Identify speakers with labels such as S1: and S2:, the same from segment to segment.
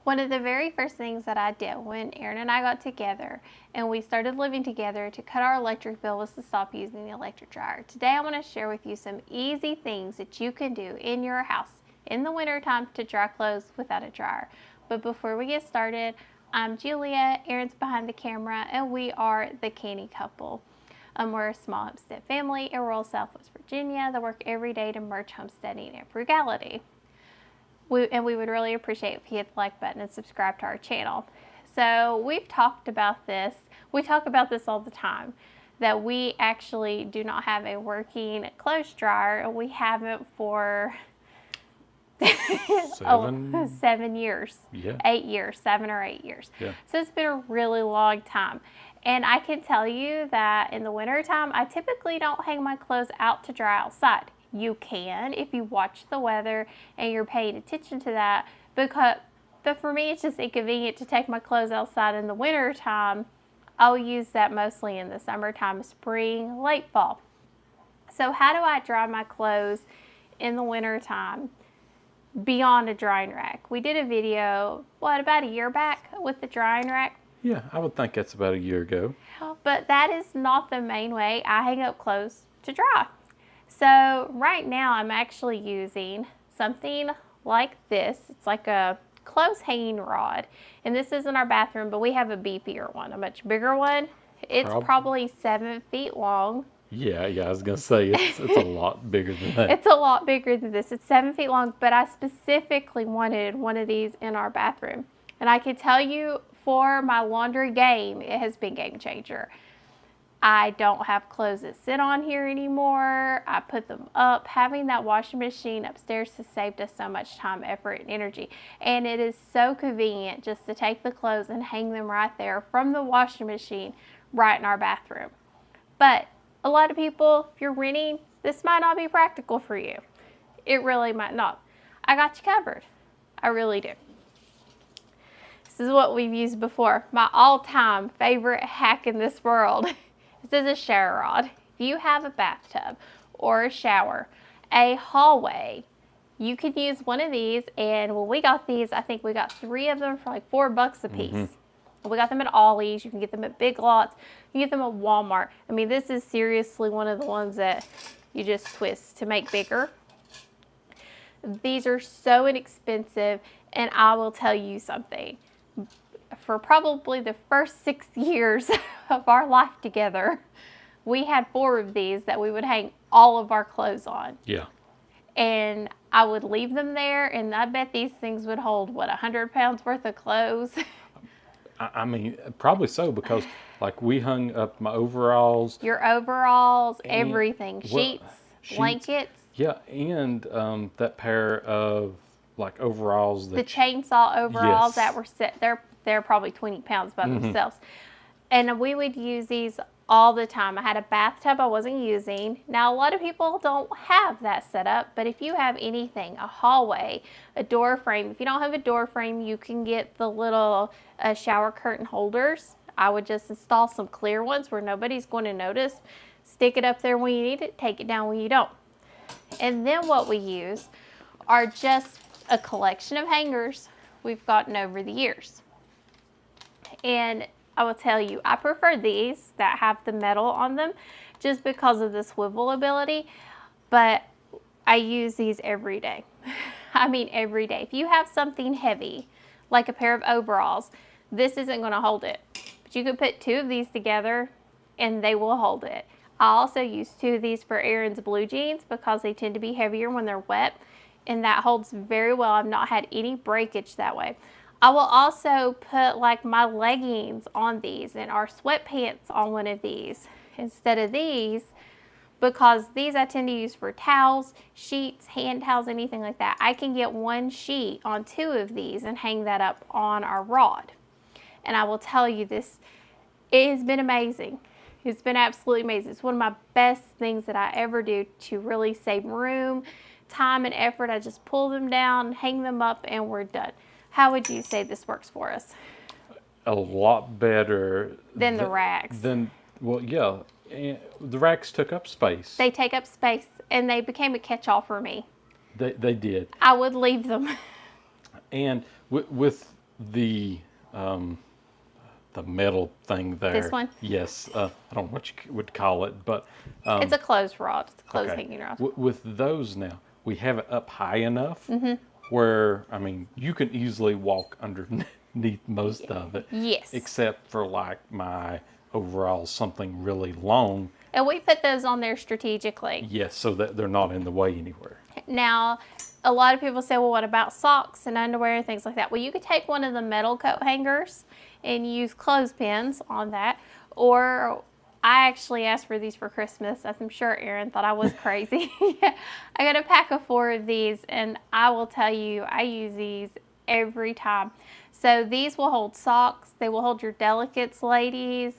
S1: One of the very first things that I did when Aaron and I got together and we started living together to cut our electric bill was to stop using the electric dryer. Today I want to share with you some easy things that you can do in your house in the wintertime to dry clothes without a dryer. But before we get started, I'm Julia, Aaron's behind the camera, and we are the Canny Couple. We're a small homestead family in rural Southwest Virginia that work every day to merge homesteading and frugality. We would really appreciate if you hit the like button and subscribe to our channel. So we've talked about this. We talk about this all the time, that we actually do not have a working clothes dryer, and we haven't for 7 years.
S2: Yeah.
S1: 8 years, 7 or 8 years.
S2: Yeah.
S1: So it's been a really long time. And I can tell you that in the wintertime, I typically don't hang my clothes out to dry outside. You can if you watch the weather and you're paying attention to that, but for me it's just inconvenient to take my clothes outside in the winter time. I'll use that mostly in the summertime, spring, late fall. So how do I dry my clothes in the winter time beyond a drying rack? We did a video, about a year back with the drying rack.
S2: Yeah, I would think that's about a year ago.
S1: But that is not the main way I hang up clothes to dry. So right now I'm actually using something like this. It's like a clothes hanging rod. And this is in our bathroom, but we have a beefier one, a much bigger one. It's probably 7 feet long.
S2: Yeah, I was going to say it's a lot bigger than that.
S1: It's a lot bigger than this. It's 7 feet long, but I specifically wanted one of these in our bathroom. And I can tell you, for my laundry game, it has been game changer. I don't have clothes that sit on here anymore. I put them up. Having that washing machine upstairs has saved us so much time, effort, and energy. And it is so convenient just to take the clothes and hang them right there from the washing machine right in our bathroom. But a lot of people, if you're renting, this might not be practical for you. It really might not. I got you covered. I really do. This is what we've used before. My all-time favorite hack in this world. This is a shower rod. If you have a bathtub or a shower, a hallway, you can use one of these. And when we got these, I think we got 3 of them for like $4 a piece. Mm-hmm. We got them at Ollie's. You can get them at Big Lots. You can get them at Walmart. I mean, this is seriously one of the ones that you just twist to make bigger. These are so inexpensive, and I will tell you something. For probably the first 6 years of our life together, we had 4 of these that we would hang all of our clothes on.
S2: Yeah.
S1: And I would leave them there, and I bet these things would hold, 100 pounds worth of clothes?
S2: I mean, probably so, because like we hung up my overalls.
S1: Your overalls, everything. Sheets, blankets.
S2: Yeah, and that pair of like overalls.
S1: The chainsaw overalls that were set. They're probably 20 pounds by themselves. And we would use these all the time. I had a bathtub I wasn't using. Now, a lot of people don't have that set up, but if you have anything, a hallway, a door frame, if you don't have a door frame, you can get the little shower curtain holders. I would just install some clear ones where nobody's going to notice. Stick it up there when you need it, take it down when you don't. And then what we use are just a collection of hangers we've gotten over the years. And I will tell you, I prefer these that have the metal on them just because of the swivel ability, but I use these every day. I mean, every day. If you have something heavy, like a pair of overalls, this isn't going to hold it. But you could put 2 of these together and they will hold it. I also use 2 of these for Aaron's blue jeans because they tend to be heavier when they're wet, and that holds very well. I've not had any breakage that way. I will also put like my leggings on these and our sweatpants on one of these instead of these, because these I tend to use for towels, sheets, hand towels, anything like that. I can get 1 sheet on 2 of these and hang that up on our rod. And I will tell you this, it has been amazing. It's been absolutely amazing. It's one of my best things that I ever do to really save room, time, and effort. I just pull them down, hang them up, and we're done. How would you say this works for us?
S2: A lot better
S1: than the racks.
S2: Well, yeah, the racks took up space.
S1: They take up space, and they became a catch-all for me.
S2: They did.
S1: I would leave them.
S2: And with the metal thing there.
S1: This one?
S2: Yes. I don't know what you would call it, but
S1: It's a clothes rod. It's a clothes
S2: okay.
S1: hanging rod.
S2: With those now, we have it up high enough
S1: Mm-hmm.
S2: where, I mean, you can easily walk underneath most of it.
S1: Yes.
S2: Except for like my overalls, something really long.
S1: And we put those on there strategically.
S2: Yes, so that they're not in the way anywhere.
S1: Now, a lot of people say, well, what about socks and underwear and things like that? Well, you could take one of the metal coat hangers and use clothespins on that. Or I actually asked for these for Christmas, as I'm sure Aaron thought I was crazy. I got a pack of 4 of these, and I will tell you, I use these every time. So these will hold socks. They will hold your delicates, ladies.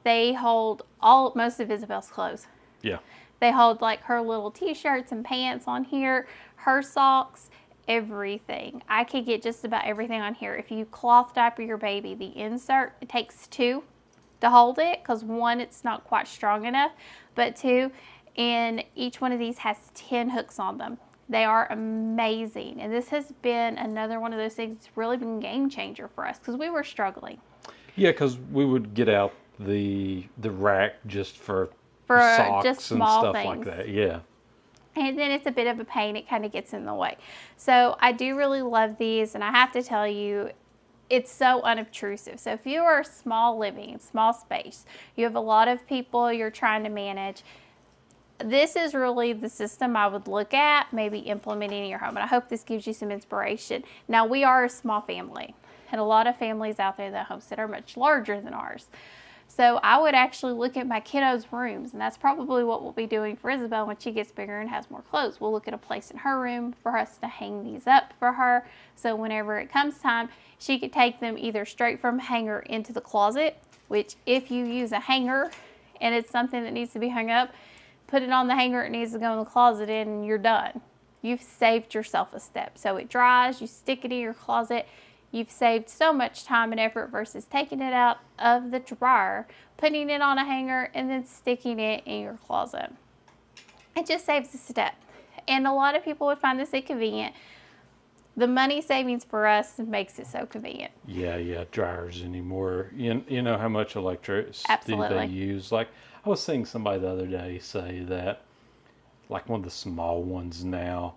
S1: They hold most of Isabel's clothes.
S2: Yeah.
S1: They hold like her little t-shirts and pants on here, her socks, everything. I could get just about everything on here. If you cloth diaper your baby, the insert, it takes 2 to hold it, because 1, it's not quite strong enough, but 2, and each one of these has 10 hooks on them. They are amazing, and this has been another one of those things that's really been a game changer for us, because we were struggling.
S2: Yeah, because we would get out the rack just for socks
S1: just
S2: and
S1: small
S2: stuff
S1: things
S2: like that. Yeah.
S1: And then it's a bit of a pain. It kind of gets in the way. So I do really love these, and I have to tell you, it's so unobtrusive. So if you are small living, small space, you have a lot of people you're trying to manage, this is really the system I would look at maybe implementing in your home. And I hope this gives you some inspiration. Now, we are a small family, and a lot of families out there that homestead are much larger than ours. So I would actually look at my kiddos' rooms, and that's probably what we'll be doing for Isabel when she gets bigger and has more clothes. We'll look at a place in her room for us to hang these up for her, so whenever it comes time, she could take them either straight from hanger into the closet, which if you use a hanger and it's something that needs to be hung up, put it on the hanger, it needs to go in the closet, and you're done. You've saved yourself a step. So it dries, you stick it in your closet. You've saved so much time and effort versus taking it out of the dryer, putting it on a hanger, and then sticking it in your closet. It just saves a step. And a lot of people would find this inconvenient. The money savings for us makes it so convenient.
S2: Yeah, dryers anymore. You know how much electricity
S1: Absolutely.
S2: they use. Like, I was seeing somebody the other day say that, like one of the small ones now,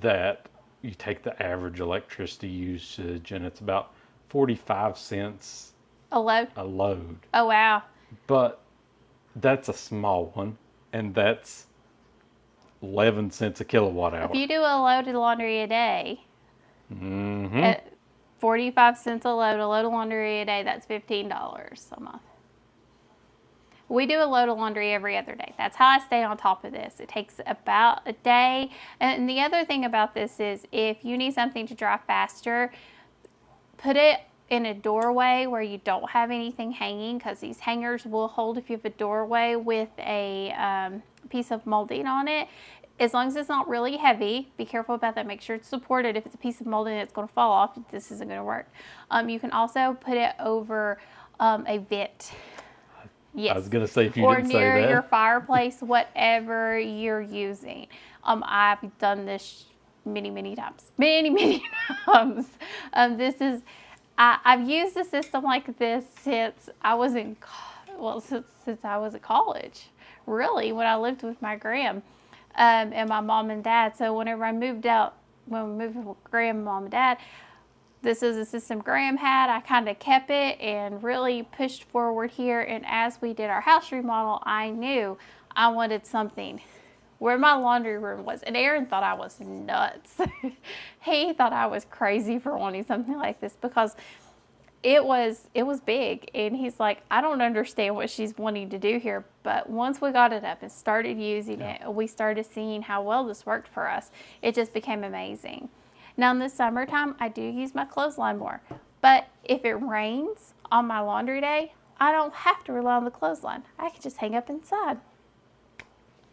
S2: that you take the average electricity usage and it's about 45 cents
S1: A load?
S2: a load.
S1: Oh, wow.
S2: But that's a small one, and that's 11 cents a kilowatt hour.
S1: If you do a load of laundry a day,
S2: Mm-hmm.
S1: at 45 cents a load of laundry a day, that's $15 a month. We do a load of laundry every other day. That's how I stay on top of this. It takes about a day. And the other thing about this is if you need something to dry faster, put it in a doorway where you don't have anything hanging, because these hangers will hold if you have a doorway with a piece of molding on it. As long as it's not really heavy, be careful about that. Make sure it's supported. If it's a piece of molding that's going to fall off, this isn't going to work. You can also put it over a vent. Yes.
S2: I was going to say, if you
S1: or
S2: didn't say
S1: near
S2: that.
S1: your fireplace, whatever you're using. I've done this many times. Many times. I've used a system like this since I was in since I was at college. Really, when I lived with my gram and my mom and dad. So whenever I moved out, when we moved with Graham, mom and dad, this is a system Graham had. I kind of kept it and really pushed forward here. And as we did our house remodel, I knew I wanted something where my laundry room was. And Aaron thought I was nuts. He thought I was crazy for wanting something like this, because it was big. And he's like, I don't understand what she's wanting to do here. But once we got it up and started using it, we started seeing how well this worked for us. It just became amazing. Now in the summertime, I do use my clothesline more. But if it rains on my laundry day, I don't have to rely on the clothesline. I can just hang up inside.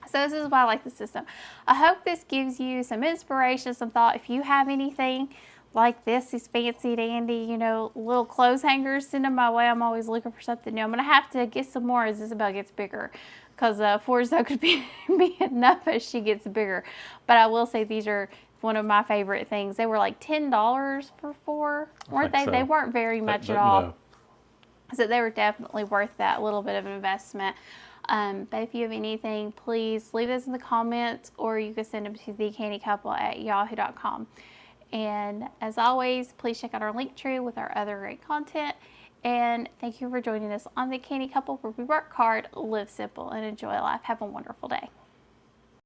S1: So this is why I like the system. I hope this gives you some inspiration, some thought. If you have anything like this, these fancy dandy, little clothes hangers, send them my way. I'm always looking for something new. I'm going to have to get some more as Isabel gets bigger, because 4 is not going to be enough as she gets bigger. But I will say these are one of my favorite things. They were like $10 for 4, weren't they?
S2: So.
S1: They weren't very much at all.
S2: No.
S1: So they were definitely worth that little bit of investment. But if you have anything, please leave this in the comments, or you can send them to thecannycouple@yahoo.com. And as always, please check out our link tree with our other great content. And thank you for joining us on The Canny Couple, where we work hard, live simple, and enjoy life. Have a wonderful day.